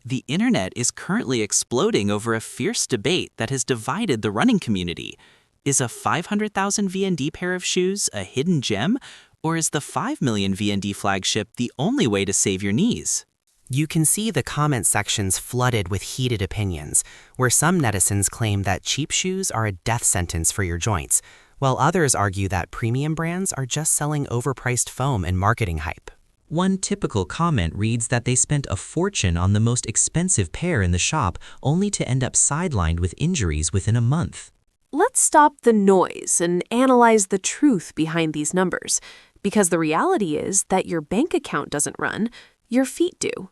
The internet is currently exploding over a fierce debate that has divided the running community. Is a 500,000 VND pair of shoes a hidden gem, or is the 5 million VND flagship the only way to save your knees? You can see the comment sections flooded with heated opinions, where some netizens claim that cheap shoes are a death sentence for your joints, while others argue that premium brands are just selling overpriced foam and marketing hype. One typical comment reads that they spent a fortune on the most expensive pair in the shop only to end up sidelined with injuries within a month. Let's stop the noise and analyze the truth behind these numbers, because the reality is that your bank account doesn't run, your feet do.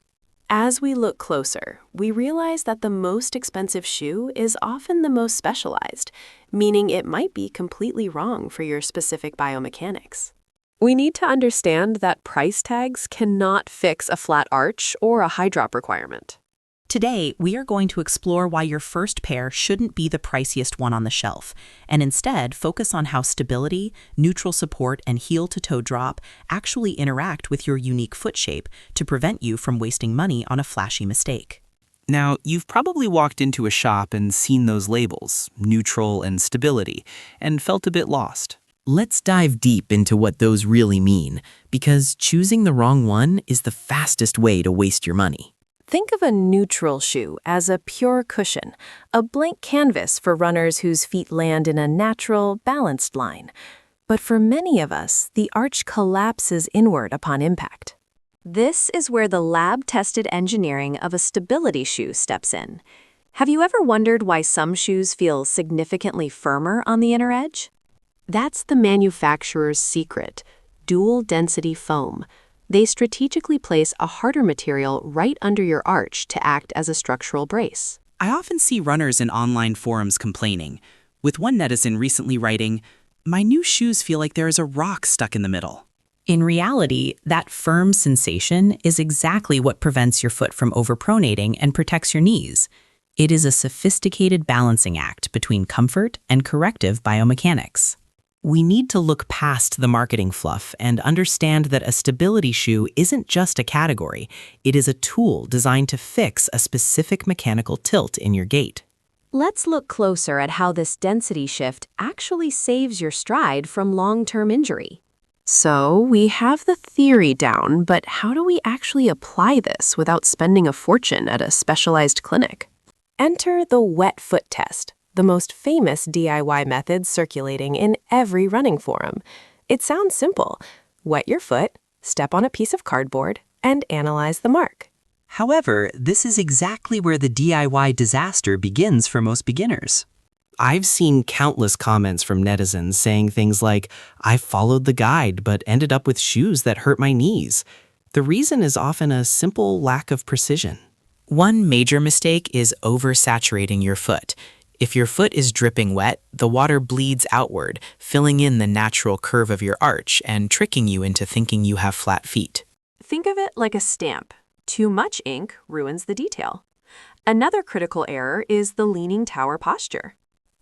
As we look closer, we realize that the most expensive shoe is often the most specialized, meaning it might be completely wrong for your specific biomechanics. We need to understand that price tags cannot fix a flat arch or a high drop requirement. Today, we are going to explore why your first pair shouldn't be the priciest one on the shelf, and instead focus on how stability, neutral support, and heel-to-toe drop actually interact with your unique foot shape to prevent you from wasting money on a flashy mistake. Now, you've probably walked into a shop and seen those labels, neutral and stability, and felt a bit lost. Let's dive deep into what those really mean, because choosing the wrong one is the fastest way to waste your money. Think of a neutral shoe as a pure cushion, a blank canvas for runners whose feet land in a natural, balanced line. But for many of us, the arch collapses inward upon impact. This is where the lab-tested engineering of a stability shoe steps in. Have you ever wondered why some shoes feel significantly firmer on the inner edge? That's the manufacturer's secret: dual-density foam. They strategically place a harder material right under your arch to act as a structural brace. I often see runners in online forums complaining, with one netizen recently writing, "My new shoes feel like there is a rock stuck in the middle." In reality, that firm sensation is exactly what prevents your foot from overpronating and protects your knees. It is a sophisticated balancing act between comfort and corrective biomechanics. We need to look past the marketing fluff and understand that a stability shoe isn't just a category, it is a tool designed to fix a specific mechanical tilt in your gait. Let's look closer at how this density shift actually saves your stride from long-term injury. So, we have the theory down, but how do we actually apply this without spending a fortune at a specialized clinic? Enter the wet foot test, the most famous DIY method circulating in every running forum. It sounds simple. Wet your foot, step on a piece of cardboard, and analyze the mark. However, this is exactly where the DIY disaster begins for most beginners. I've seen countless comments from netizens saying things like, "I followed the guide but ended up with shoes that hurt my knees." The reason is often a simple lack of precision. One major mistake is oversaturating your foot. If your foot is dripping wet, the water bleeds outward, filling in the natural curve of your arch and tricking you into thinking you have flat feet. Think of it like a stamp. Too much ink ruins the detail. Another critical error is the leaning tower posture.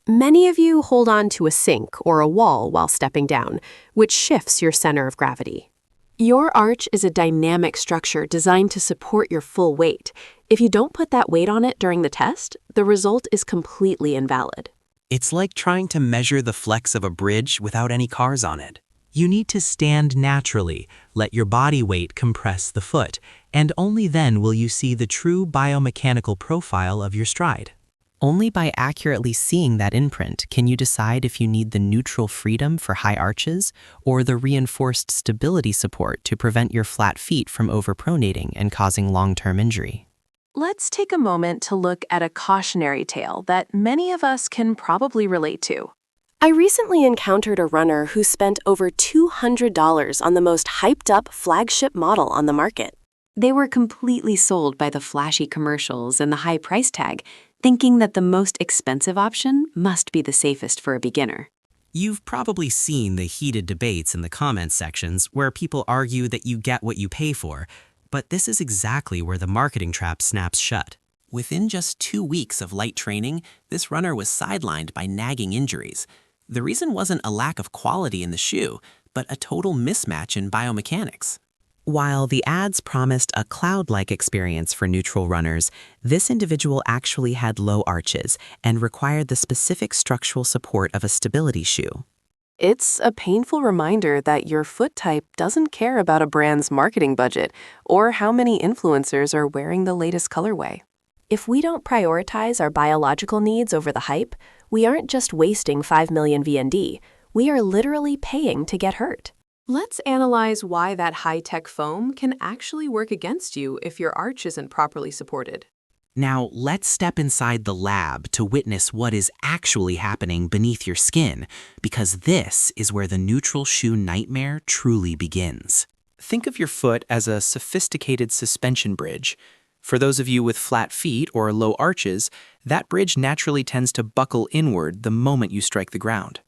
Many of you hold on to a sink or a wall while stepping down, which shifts your center of gravity. Your arch is a dynamic structure designed to support your full weight. If you don't put that weight on it during the test, the result is completely invalid. It's like trying to measure the flex of a bridge without any cars on it. You need to stand naturally, let your body weight compress the foot, and only then will you see the true biomechanical profile of your stride. Only by accurately seeing that imprint can you decide if you need the neutral freedom for high arches or the reinforced stability support to prevent your flat feet from overpronating and causing long-term injury. Let's take a moment to look at a cautionary tale that many of us can probably relate to. I recently encountered a runner who spent over $200 on the most hyped-up flagship model on the market. They were completely sold by the flashy commercials and the high price tag, thinking that the most expensive option must be the safest for a beginner. You've probably seen the heated debates in the comments sections where people argue that you get what you pay for, but this is exactly where the marketing trap snaps shut. Within just 2 weeks of light training, this runner was sidelined by nagging injuries. The reason wasn't a lack of quality in the shoe, but a total mismatch in biomechanics. While the ads promised a cloud-like experience for neutral runners, this individual actually had low arches and required the specific structural support of a stability shoe. It's a painful reminder that your foot type doesn't care about a brand's marketing budget or how many influencers are wearing the latest colorway. If we don't prioritize our biological needs over the hype, we aren't just wasting 5 million VND, we are literally paying to get hurt. Let's analyze why that high-tech foam can actually work against you if your arch isn't properly supported. Now, let's step inside the lab to witness what is actually happening beneath your skin, because this is where the neutral shoe nightmare truly begins. Think of your foot as a sophisticated suspension bridge. For those of you with flat feet or low arches, that bridge naturally tends to buckle inward the moment you strike the ground.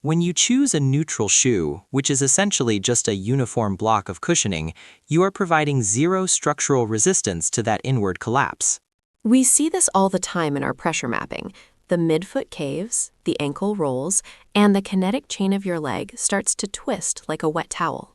When you choose a neutral shoe, which is essentially just a uniform block of cushioning, you are providing zero structural resistance to that inward collapse. We see this all the time in our pressure mapping. The midfoot caves, the ankle rolls, and the kinetic chain of your leg starts to twist like a wet towel.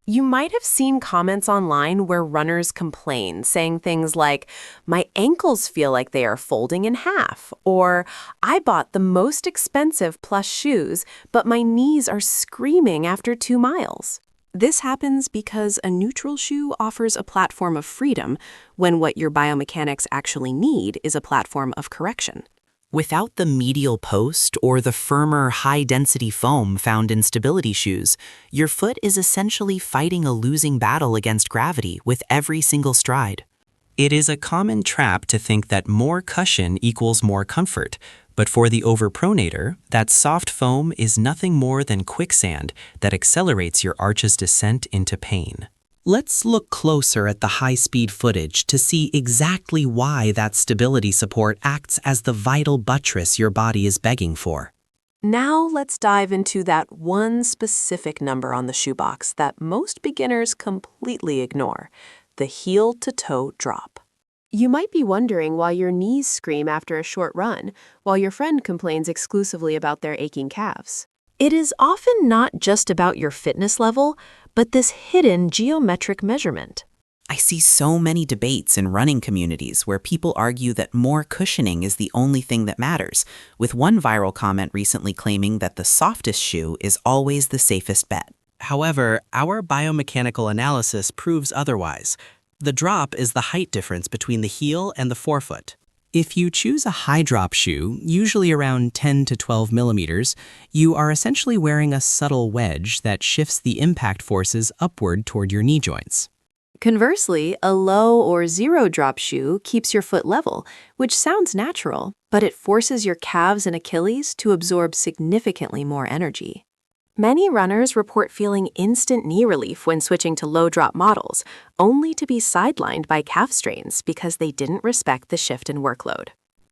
You might have seen comments online where runners complain, saying things like, "My ankles feel like they are folding in half," or "I bought the most expensive plush shoes, but my knees are screaming after 2 miles." This happens because a neutral shoe offers a platform of freedom when what your biomechanics actually need is a platform of correction. Without the medial post or the firmer, high-density foam found in stability shoes, your foot is essentially fighting a losing battle against gravity with every single stride. It is a common trap to think that more cushion equals more comfort, but for the overpronator, that soft foam is nothing more than quicksand that accelerates your arch's descent into pain. Let's look closer at the high-speed footage to see exactly why that stability support acts as the vital buttress your body is begging for. Now let's dive into that one specific number on the shoebox that most beginners completely ignore, the heel-to-toe drop. You might be wondering why your knees scream after a short run, while your friend complains exclusively about their aching calves. It is often not just about your fitness level, but this hidden geometric measurement. I see so many debates in running communities where people argue that more cushioning is the only thing that matters, with one viral comment recently claiming that the softest shoe is always the safest bet. However, our biomechanical analysis proves otherwise. The drop is the height difference between the heel and the forefoot. If you choose a high drop shoe, usually around 10 to 12 millimeters, you are essentially wearing a subtle wedge that shifts the impact forces upward toward your knee joints. Conversely, a low or zero drop shoe keeps your foot level, which sounds natural, but it forces your calves and Achilles to absorb significantly more energy. Many runners report feeling instant knee relief when switching to low-drop models, only to be sidelined by calf strains because they didn't respect the shift in workload.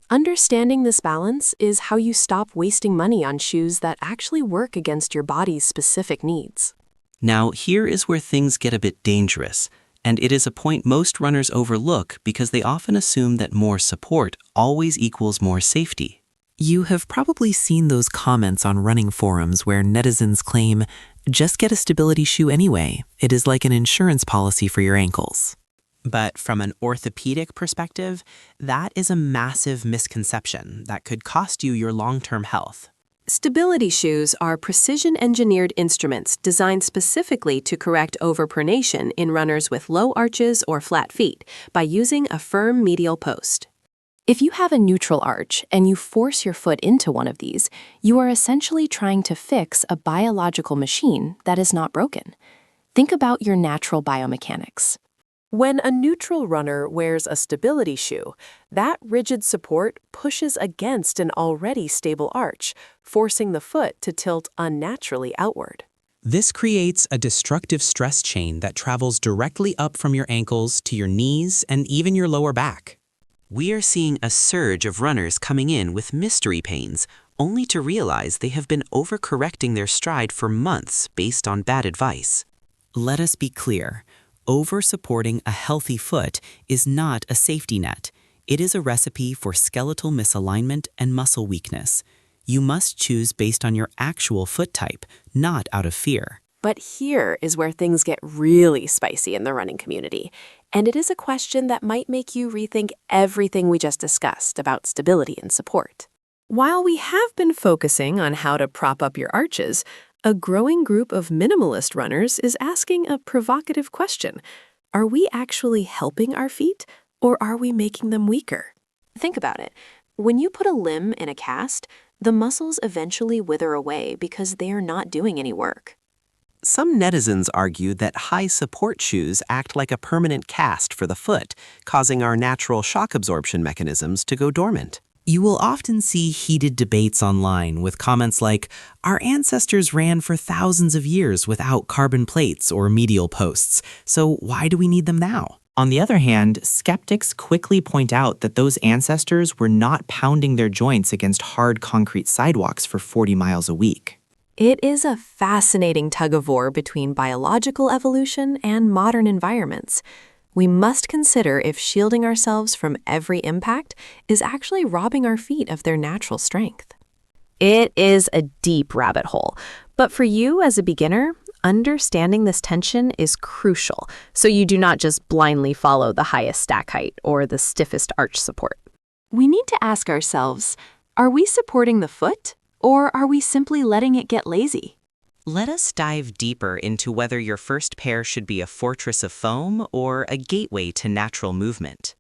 Understanding this balance is how you stop wasting money on shoes that actually work against your body's specific needs. Now, here is where things get a bit dangerous, and it is a point most runners overlook because they often assume that more support always equals more safety. You have probably seen those comments on running forums where netizens claim, "Just get a stability shoe anyway. It is like an insurance policy for your ankles." But from an orthopedic perspective, that is a massive misconception that could cost you your long-term health. Stability shoes are precision-engineered instruments designed specifically to correct overpronation in runners with low arches or flat feet by using a firm medial post. If you have a neutral arch and you force your foot into one of these, you are essentially trying to fix a biological machine that is not broken. Think about your natural biomechanics. When a neutral runner wears a stability shoe, that rigid support pushes against an already stable arch, forcing the foot to tilt unnaturally outward. This creates a destructive stress chain that travels directly up from your ankles to your knees and even your lower back. We are seeing a surge of runners coming in with mystery pains, only to realize they have been overcorrecting their stride for months based on bad advice. Let us be clear. Over-supporting a healthy foot is not a safety net. It is a recipe for skeletal misalignment and muscle weakness. You must choose based on your actual foot type, not out of fear. But here is where things get really spicy in the running community, and it is a question that might make you rethink everything we just discussed about stability and support. While we have been focusing on how to prop up your arches, a growing group of minimalist runners is asking a provocative question. Are we actually helping our feet, or are we making them weaker? Think about it. When you put a limb in a cast, the muscles eventually wither away because they are not doing any work. Some netizens argue that high support shoes act like a permanent cast for the foot, causing our natural shock absorption mechanisms to go dormant. You will often see heated debates online with comments like, "Our ancestors ran for thousands of years without carbon plates or medial posts, so why do we need them now?" On the other hand, skeptics quickly point out that those ancestors were not pounding their joints against hard concrete sidewalks for 40 miles a week. It is a fascinating tug-of-war between biological evolution and modern environments. We must consider if shielding ourselves from every impact is actually robbing our feet of their natural strength. It is a deep rabbit hole, but for you as a beginner, understanding this tension is crucial, so you do not just blindly follow the highest stack height or the stiffest arch support. We need to ask ourselves, are we supporting the foot, or are we simply letting it get lazy? Let us dive deeper into whether your first pair should be a fortress of foam or a gateway to natural movement.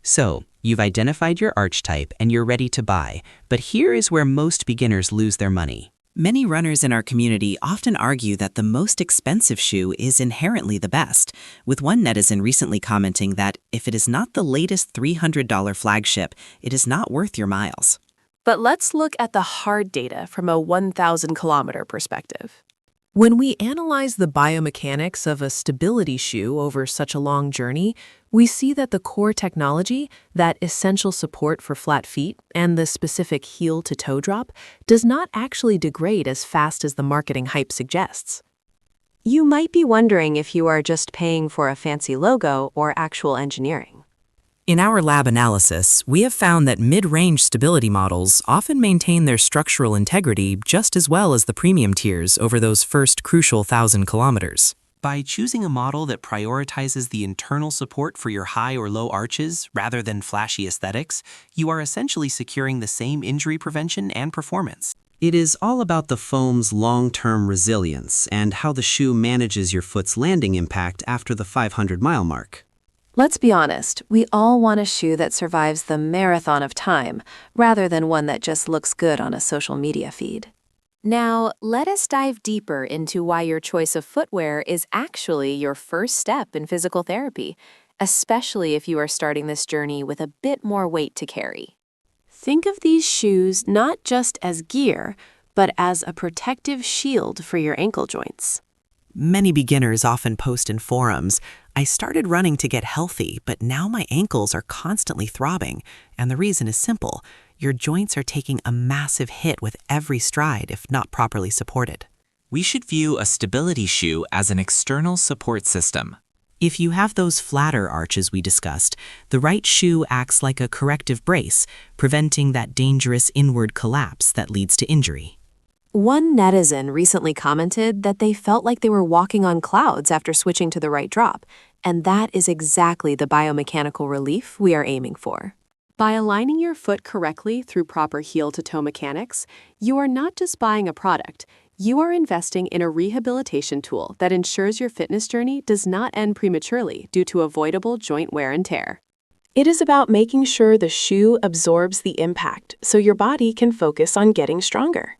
So, you've identified your arch type and you're ready to buy, but here is where most beginners lose their money. Many runners in our community often argue that the most expensive shoe is inherently the best, with one netizen recently commenting that if it is not the latest $300 flagship, it is not worth your miles. But let's look at the hard data from a 1,000-kilometer perspective. When we analyze the biomechanics of a stability shoe over such a long journey, we see that the core technology, that essential support for flat feet, and the specific heel-to-toe drop does not actually degrade as fast as the marketing hype suggests. You might be wondering if you are just paying for a fancy logo or actual engineering. In our lab analysis, we have found that mid-range stability models often maintain their structural integrity just as well as the premium tiers over those first crucial 1,000 kilometers. By choosing a model that prioritizes the internal support for your high or low arches rather than flashy aesthetics, you are essentially securing the same injury prevention and performance. It is all about the foam's long-term resilience and how the shoe manages your foot's landing impact after the 500-mile mark. Let's be honest, we all want a shoe that survives the marathon of time, rather than one that just looks good on a social media feed. Now, let us dive deeper into why your choice of footwear is actually your first step in physical therapy, especially if you are starting this journey with a bit more weight to carry. Think of these shoes not just as gear, but as a protective shield for your ankle joints. Many beginners often post in forums, "I started running to get healthy, but now my ankles are constantly throbbing." And the reason is simple. Your joints are taking a massive hit with every stride if not properly supported. We should view a stability shoe as an external support system. If you have those flatter arches we discussed, the right shoe acts like a corrective brace, preventing that dangerous inward collapse that leads to injury. One netizen recently commented that they felt like they were walking on clouds after switching to the right drop, and that is exactly the biomechanical relief we are aiming for. By aligning your foot correctly through proper heel-to-toe mechanics, you are not just buying a product, you are investing in a rehabilitation tool that ensures your fitness journey does not end prematurely due to avoidable joint wear and tear. It is about making sure the shoe absorbs the impact so your body can focus on getting stronger.